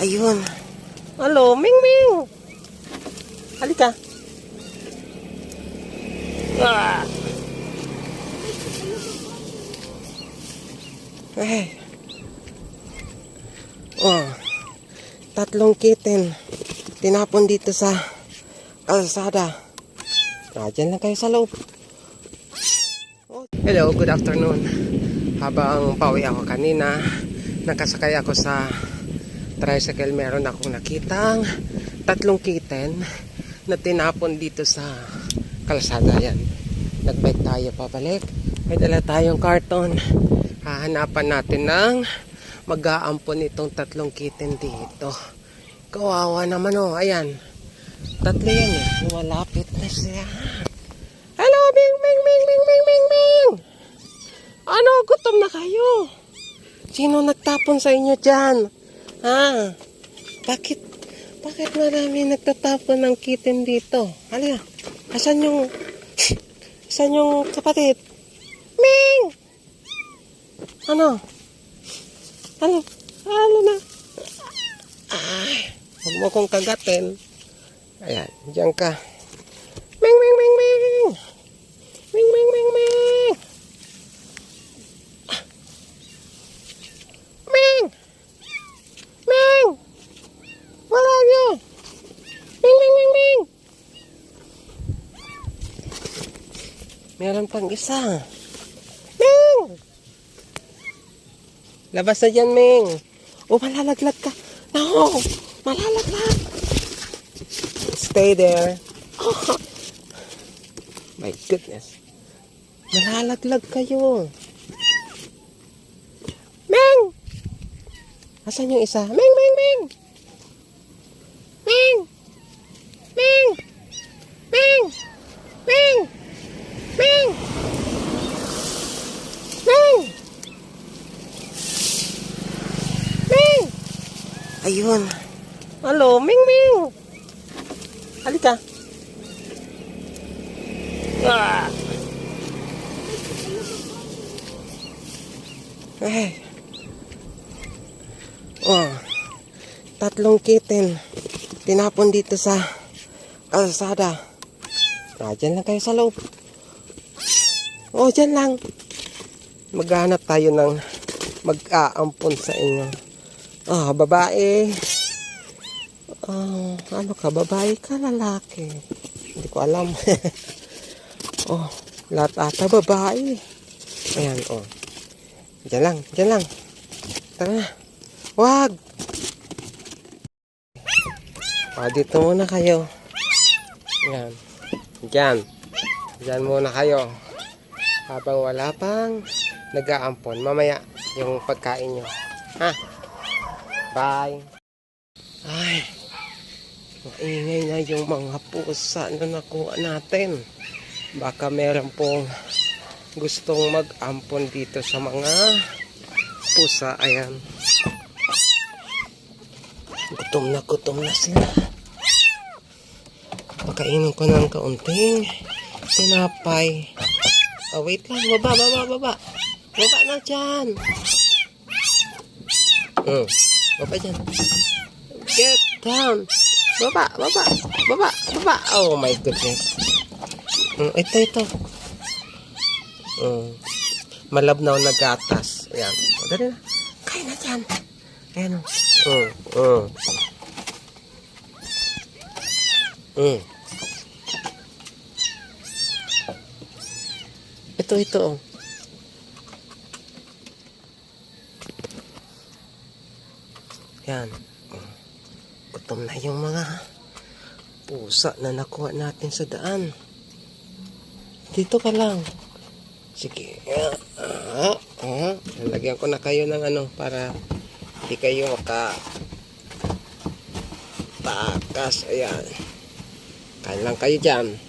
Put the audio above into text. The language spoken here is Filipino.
Ayun. Hello, Ming Ming. Halika. Ah. Eh. Oh. 3 kitten. Tinapon dito sa kalsada. Diyan lang kayo sa loob. Hello, good afternoon. Habang pauwi ako kanina, nakasakay ako sa tricycle, meron akong nakitang 3 kitten na tinapon dito sa kalsada. Yan. Nagbike tayo pabalik. May dala tayong karton. Hahanapan natin ng mag-aampon itong 3 kitten dito. Kawawa naman oh. Ayan. 3 yan eh. Malapit na siya. Hello, Ming Ming Ming Ming Ming Ming Ming. Ano, gutom na kayo? Sino nagtapon sa inyo dyan? Ha? Bakit marami nagtatapon ng kitten dito? Halika. Asan yung kapatid? Ming! Ano na? Ay, huwag mo kong kagatin. Ayan, diyan ka. Ming, Ming, Ming, Ming! Ming, Ming, Ming, Ming! Ming! Ming! Where are you? Ming, Ming, Ming, Ming! Meron pang isa. Ming! Labas na dyan, Ming. Oh, malalaglag ka. No! Malalaglag! Stay there. Oh. My goodness. Malalaglag kayo. Ming! Asan yung isa? Ming, Ming, Ming! Ming! Ming! Ming! Ming! Ming! Ming! Ming! Ayun. Hello, Ming Ming! Halika. Ah. Eh. Oh. 3 kitten. Tinapon dito sa kalsada. Diyan lang kayo sa loob. Oh, dyan lang. Maghanap tayo ng mag-aampon sa inyo. Ah, babae. Ano ka? Babae ka? Lalaki? Hindi ko alam. Oh, lahat ata babae. Ayan, oh. Diyan lang. Tara na. Wag! Dito muna kayo. Ayan. Diyan muna kayo. Habang wala pang nag-aampon. Mamaya yung pagkain nyo. Ha? Bye! Ay, maingay na yung mga pusa na nakuha natin. Baka meron pong gustong mag-ampon dito sa mga pusa. Ayan. Gutom na sila. Pakainin ko ng kaunting sinapay. Wait lang. Baba. Baba na dyan. Baba dyan. Get down. Baba. Oh my goodness. Ito. Malabnaw na gatas. Ayan. Dali na. Kaya na dyan. Ayan. Ito. Yan. Gutom na yung mga pusa na nakuha natin sa daan. Dito ka lang. Sige. Lagyan ko na kayo ng para hindi kayo takas. Ayan. Kain lang kayo dyan.